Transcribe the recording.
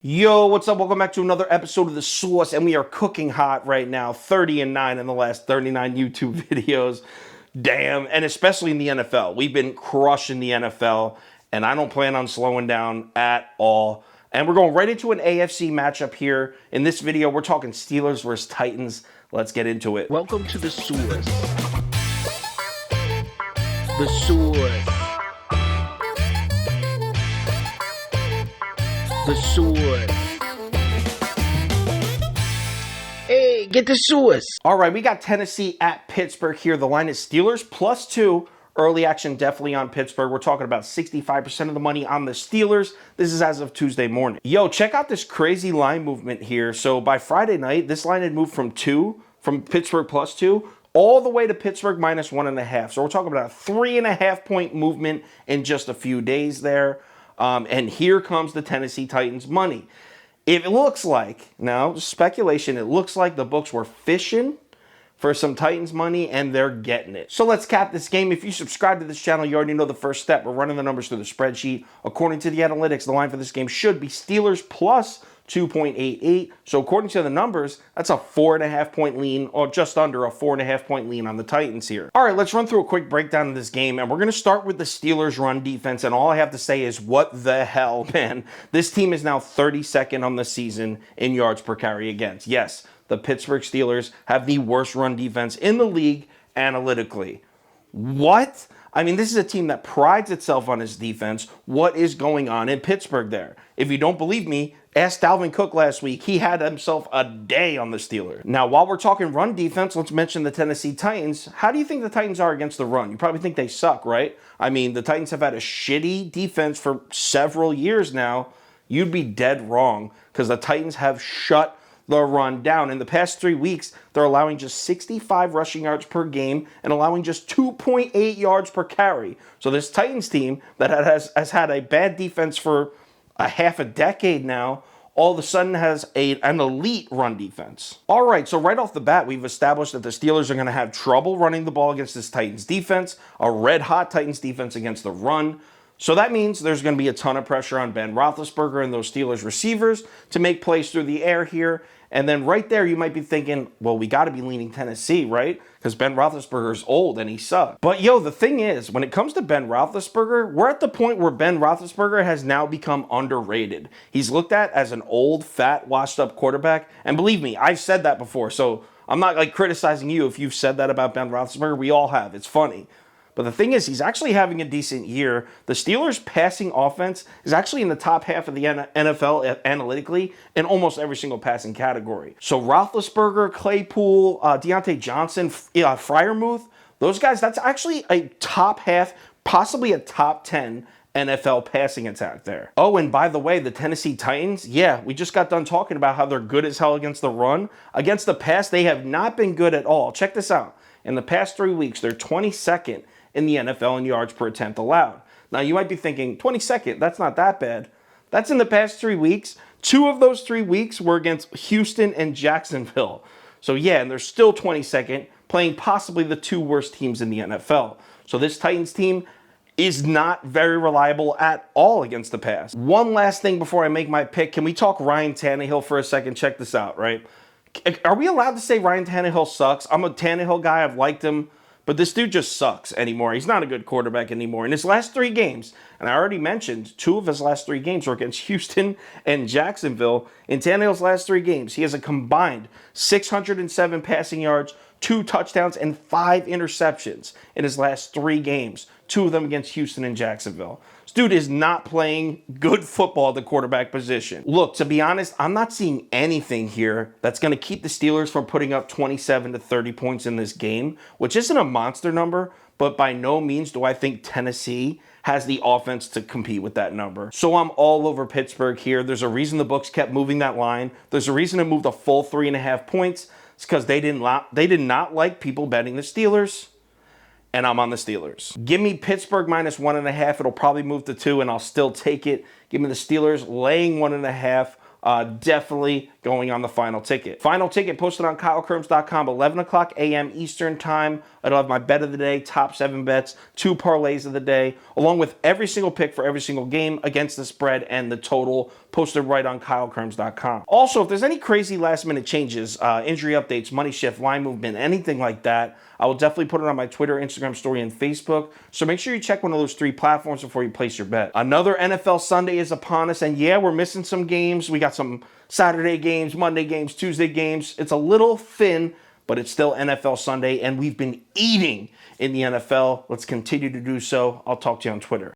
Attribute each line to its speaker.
Speaker 1: Yo, what's up? Welcome back to another episode of The Sauce, and we are cooking hot right now. 30-9 in the last 39 YouTube videos. Damn, and especially in the NFL. We've been crushing the NFL, and I don't plan on slowing down at all. And we're going right into an AFC matchup here. In this video, we're talking Steelers versus Titans. Let's get into it.
Speaker 2: Welcome to The Sauce. The Sauce. The Sauce. Hey, get the sauce.
Speaker 1: All right, we got Tennessee at Pittsburgh here. The line is Steelers +2. Early action definitely on Pittsburgh. We're talking about 65% of the money on the Steelers. This is as of Tuesday morning. Yo, check out this crazy line movement here. So by Friday night, this line had moved from Pittsburgh +2, all the way to Pittsburgh -1.5. So we're talking about a 3.5 point movement in just a few days there. And here comes the Tennessee Titans money. It looks like, now speculation, it looks like the books were fishing for some Titans money and they're getting it. So let's cap this game. If you subscribe to this channel, you already know the first step. We're running the numbers through the spreadsheet. According to the analytics, the line for this game should be Steelers +2.88. So according to the numbers, that's a 4.5 point lean, or just under a 4.5 point lean on the Titans here. All right, let's run through a quick breakdown of this game, and we're going to start with the Steelers run defense, and all I have to say is, what the hell, man? This team is now 32nd on the season in yards per carry against. Yes, the Pittsburgh Steelers have the worst run defense in the league analytically. What? I mean, this is a team that prides itself on its defense. What is going on in Pittsburgh there? If you don't believe me, ask Dalvin Cook last week. He had himself a day on the Steelers. Now, while we're talking run defense, let's mention the Tennessee Titans. How do you think the Titans are against the run? You probably think they suck, right? I mean, the Titans have had a shitty defense for several years now. You'd be dead wrong, because the Titans have shut the run down. In the past 3 weeks, they're allowing just 65 rushing yards per game and allowing just 2.8 yards per carry. So this Titans team that has had a bad defense for a half a decade now, all of a sudden has an elite run defense. All right, so right off the bat, we've established that the Steelers are going to have trouble running the ball against this Titans defense, a red-hot Titans defense against the run. So that means there's going to be a ton of pressure on Ben Roethlisberger and those Steelers receivers to make plays through the air here. And then right there, you might be thinking, well, we got to be leaning Tennessee, right? Because Ben Roethlisberger is old and he sucks. But yo, the thing is, when it comes to Ben Roethlisberger, we're at the point where Ben Roethlisberger has now become underrated. He's looked at as an old, fat, washed-up quarterback. And believe me, I've said that before. So I'm not like criticizing you if you've said that about Ben Roethlisberger. We all have. It's funny. But the thing is, he's actually having a decent year. The Steelers' passing offense is actually in the top half of the NFL analytically in almost every single passing category. So Roethlisberger, Claypool, Deontay Johnson, Freiermuth, those guys, that's actually a top half, possibly a top 10 NFL passing attack there. Oh, and by the way, the Tennessee Titans, yeah, we just got done talking about how they're good as hell against the run. Against the pass, they have not been good at all. Check this out. In the past 3 weeks, they're 22nd in the NFL in yards per attempt allowed. Now, you might be thinking, 22nd, that's not that bad. That's in the past 3 weeks. 2 of those 3 weeks were against Houston and Jacksonville. So yeah, and they're still 22nd, playing possibly the 2 worst teams in the NFL. So this Titans team is not very reliable at all against the pass. One last thing before I make my pick. Can we talk Ryan Tannehill for a second? Check this out, right? Are we allowed to say Ryan Tannehill sucks? I'm a Tannehill guy. I've liked him. But this dude just sucks anymore. He's not a good quarterback anymore. In his last 3 games, and I already mentioned 2 of his last 3 games were against Houston and Jacksonville. In Tannehill's last 3 games, he has a combined 607 passing yards, 2 touchdowns, and 5 interceptions in his last 3 games. 2 of them against Houston and Jacksonville. This dude is not playing good football at the quarterback position. Look, to be honest, I'm not seeing anything here that's going to keep the Steelers from putting up 27 to 30 points in this game, which isn't a monster number, but by no means do I think Tennessee has the offense to compete with that number. So I'm all over Pittsburgh here. There's a reason the books kept moving that line. There's a reason it moved a full 3.5 points. It's because they did not like people betting the Steelers. And I'm on the Steelers. Give me Pittsburgh -1.5. It'll probably move to 2, and I'll still take it. Give me the Steelers laying 1.5. Definitely going on the final ticket. Final ticket posted on KyleKirms.com, 11 o'clock a.m. Eastern time. It'll have my bet of the day, top 7 bets, 2 parlays of the day, along with every single pick for every single game against the spread and the total posted right on KyleKirms.com. Also, if there's any crazy last-minute changes, injury updates, money shift, line movement, anything like that, I will definitely put it on my Twitter, Instagram story, and Facebook. So make sure you check one of those 3 platforms before you place your bet. Another NFL Sunday is upon us, and yeah, we're missing some games. We got some Saturday games, Monday games, Tuesday games. It's a little thin, but it's still NFL Sunday, and we've been eating in the NFL. Let's continue to do so. I'll talk to you on Twitter.